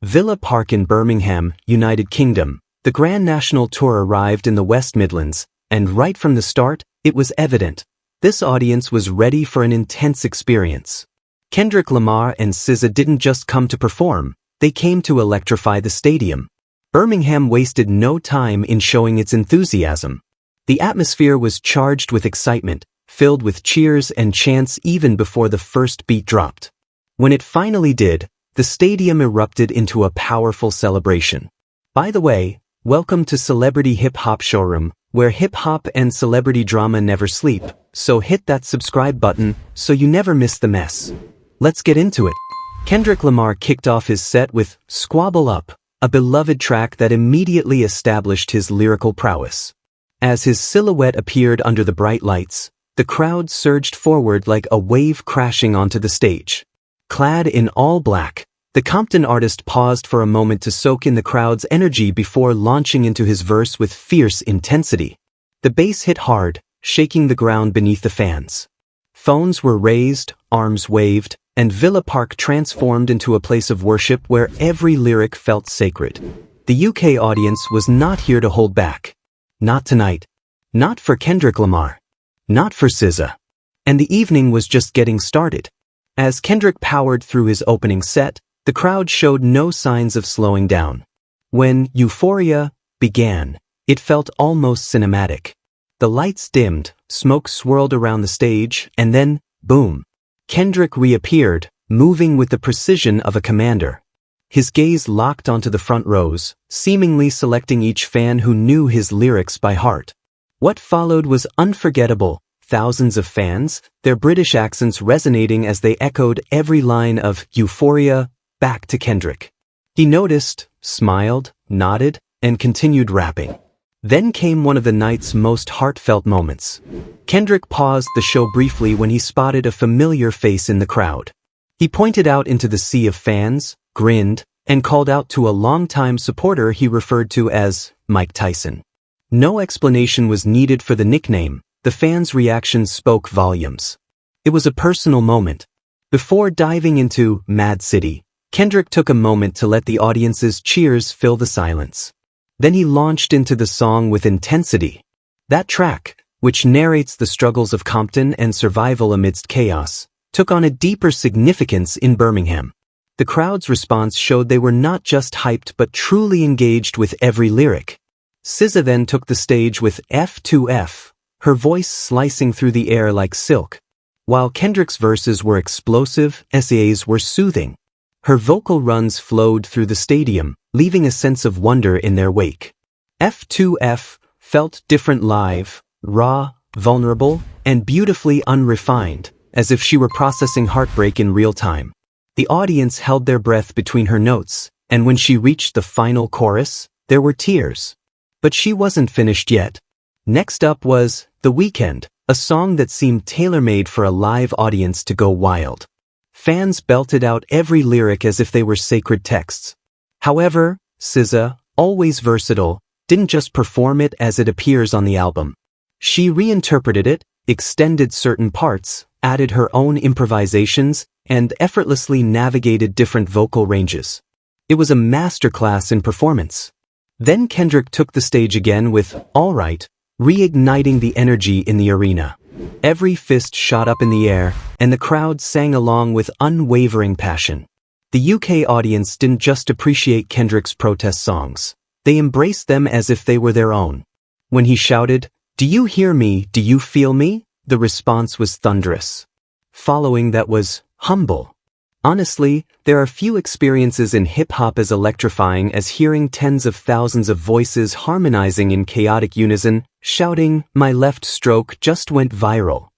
Villa Park in Birmingham, United Kingdom. The Grand National Tour arrived in the West Midlands, and right from the start, it was evident. This audience was ready for an intense experience. Kendrick Lamar and SZA didn't just come to perform, they came to electrify the stadium. Birmingham wasted no time in showing its enthusiasm. The atmosphere was charged with excitement, filled with cheers and chants even before the first beat dropped. When it finally did, the stadium erupted into a powerful celebration. By the way, welcome to Celebrity Hip Hop Showroom, where hip hop and celebrity drama never sleep, so hit that subscribe button so you never miss the mess. Let's get into it. Kendrick Lamar kicked off his set with Squabble Up, a beloved track that immediately established his lyrical prowess. As his silhouette appeared under the bright lights, the crowd surged forward like a wave crashing onto the stage. Clad in all black, the Compton artist paused for a moment to soak in the crowd's energy before launching into his verse with fierce intensity. The bass hit hard, shaking the ground beneath the fans. Phones were raised, arms waved, and Villa Park transformed into a place of worship where every lyric felt sacred. The UK audience was not here to hold back. Not tonight. Not for Kendrick Lamar. Not for SZA. And the evening was just getting started. As Kendrick powered through his opening set, the crowd showed no signs of slowing down. When Euphoria began, it felt almost cinematic. The lights dimmed, smoke swirled around the stage, and then, boom, Kendrick reappeared, moving with the precision of a commander. His gaze locked onto the front rows, seemingly selecting each fan who knew his lyrics by heart. What followed was unforgettable. Thousands of fans, their British accents resonating as they echoed every line of Euphoria back to Kendrick. He noticed, smiled, nodded, and continued rapping. Then came one of the night's most heartfelt moments. Kendrick paused the show briefly when he spotted a familiar face in the crowd. He pointed out into the sea of fans, grinned, and called out to a longtime supporter he referred to as Mike Tyson. No explanation was needed for the nickname. The fans' reactions spoke volumes. It was a personal moment. Before diving into Mad City, Kendrick took a moment to let the audience's cheers fill the silence. Then he launched into the song with intensity. That track, which narrates the struggles of Compton and survival amidst chaos, took on a deeper significance in Birmingham. The crowd's response showed they were not just hyped but truly engaged with every lyric. SZA then took the stage with F2F. Her voice slicing through the air like silk. While Kendrick's verses were explosive, SZA's were soothing. Her vocal runs flowed through the stadium, leaving a sense of wonder in their wake. F2F felt different live, raw, vulnerable, and beautifully unrefined, as if she were processing heartbreak in real time. The audience held their breath between her notes, and when she reached the final chorus, there were tears. But she wasn't finished yet. Next up was The Weeknd, a song that seemed tailor-made for a live audience to go wild. Fans belted out every lyric as if they were sacred texts. However, SZA, always versatile, didn't just perform it as it appears on the album. She reinterpreted it, extended certain parts, added her own improvisations, and effortlessly navigated different vocal ranges. It was a masterclass in performance. Then Kendrick took the stage again with All Right, reigniting the energy in the arena. Every fist shot up in the air, and the crowd sang along with unwavering passion. The UK audience didn't just appreciate Kendrick's protest songs. They embraced them as if they were their own. When he shouted, "Do you hear me? Do you feel me?" the response was thunderous. Following that was humble. Honestly, there are few experiences in hip-hop as electrifying as hearing tens of thousands of voices harmonizing in chaotic unison, shouting, "My left stroke just went viral."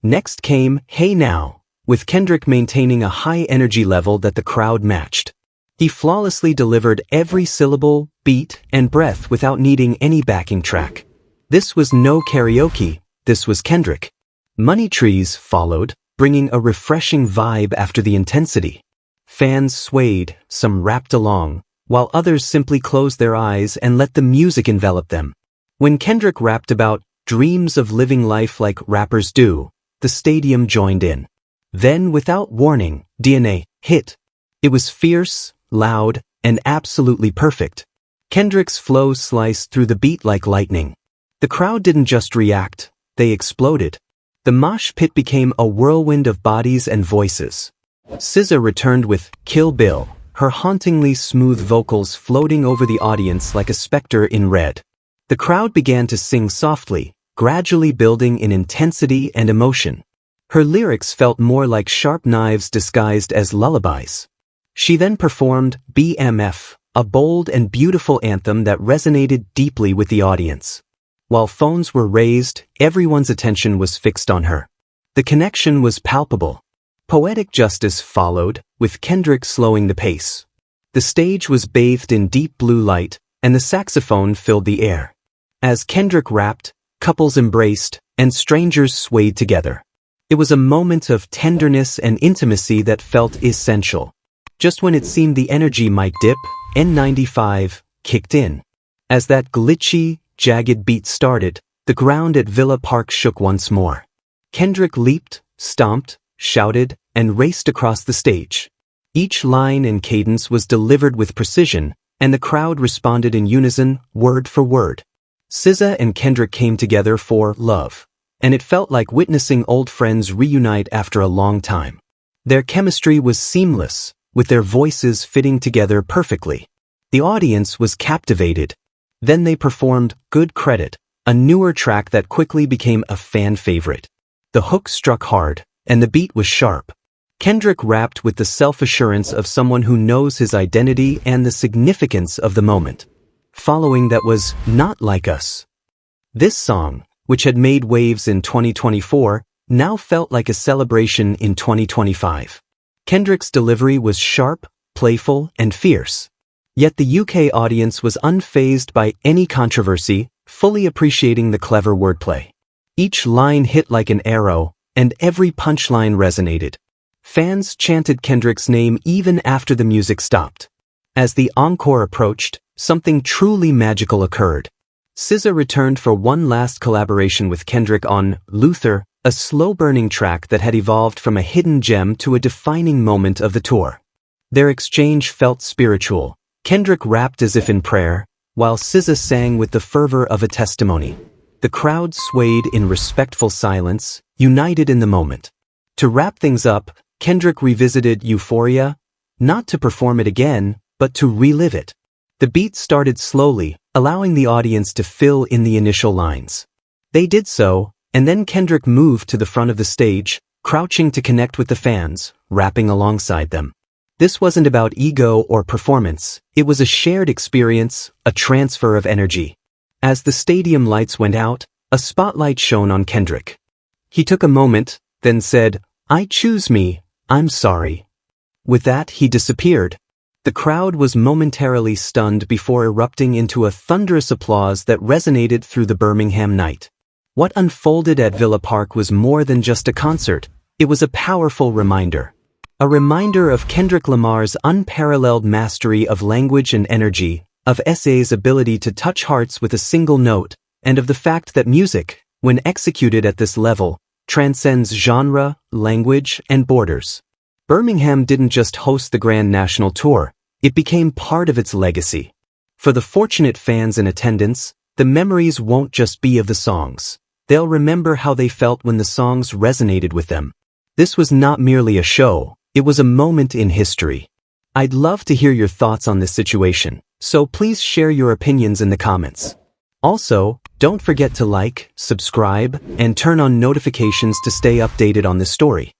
Next came Hey Now, with Kendrick maintaining a high energy level that the crowd matched. He flawlessly delivered every syllable, beat, and breath without needing any backing track. This was no karaoke, this was Kendrick. Money Trees followed, bringing a refreshing vibe after the intensity. Fans swayed, some rapped along, while others simply closed their eyes and let the music envelop them. When Kendrick rapped about dreams of living life like rappers do, the stadium joined in. Then, without warning, DNA hit. It was fierce, loud, and absolutely perfect. Kendrick's flow sliced through the beat like lightning. The crowd didn't just react, they exploded. The mosh pit became a whirlwind of bodies and voices. SZA returned with Kill Bill, her hauntingly smooth vocals floating over the audience like a specter in red. The crowd began to sing softly, gradually building in intensity and emotion. Her lyrics felt more like sharp knives disguised as lullabies. She then performed BMF, a bold and beautiful anthem that resonated deeply with the audience. While phones were raised, everyone's attention was fixed on her. The connection was palpable. Poetic justice followed, with Kendrick slowing the pace. The stage was bathed in deep blue light, and the saxophone filled the air. As Kendrick rapped, couples embraced, and strangers swayed together. It was a moment of tenderness and intimacy that felt essential. Just when it seemed the energy might dip, N95 kicked in. As that glitchy, jagged beat started, the ground at Villa Park shook once more. Kendrick leaped, stomped, shouted, and raced across the stage. Each line and cadence was delivered with precision, and the crowd responded in unison, word for word. SZA and Kendrick came together for Love, and it felt like witnessing old friends reunite after a long time. Their chemistry was seamless, with their voices fitting together perfectly. The audience was captivated. Then they performed Good Credit, a newer track that quickly became a fan favorite. The hook struck hard, and the beat was sharp. Kendrick rapped with the self-assurance of someone who knows his identity and the significance of the moment. Following that was Not Like Us. This song, which had made waves in 2024, now felt like a celebration in 2025. Kendrick's delivery was sharp, playful, and fierce. Yet the UK audience was unfazed by any controversy, fully appreciating the clever wordplay. Each line hit like an arrow, and every punchline resonated. Fans chanted Kendrick's name even after the music stopped. As the encore approached, something truly magical occurred. SZA returned for one last collaboration with Kendrick on Luther, a slow-burning track that had evolved from a hidden gem to a defining moment of the tour. Their exchange felt spiritual. Kendrick rapped as if in prayer, while SZA sang with the fervor of a testimony. The crowd swayed in respectful silence, united in the moment. To wrap things up, Kendrick revisited Euphoria, not to perform it again, but to relive it. The beat started slowly, allowing the audience to fill in the initial lines. They did so, and then Kendrick moved to the front of the stage, crouching to connect with the fans, rapping alongside them. This wasn't about ego or performance, it was a shared experience, a transfer of energy. As the stadium lights went out, a spotlight shone on Kendrick. He took a moment, then said, "I choose me, I'm sorry." With that, he disappeared. The crowd was momentarily stunned before erupting into a thunderous applause that resonated through the Birmingham night. What unfolded at Villa Park was more than just a concert, it was a powerful reminder. A reminder of Kendrick Lamar's unparalleled mastery of language and energy, of SZA's ability to touch hearts with a single note, and of the fact that music, when executed at this level, transcends genre, language, and borders. Birmingham didn't just host the Grand National Tour, it became part of its legacy. For the fortunate fans in attendance, the memories won't just be of the songs. They'll remember how they felt when the songs resonated with them. This was not merely a show, it was a moment in history. I'd love to hear your thoughts on this situation, so please share your opinions in the comments. Also, don't forget to like, subscribe, and turn on notifications to stay updated on this story.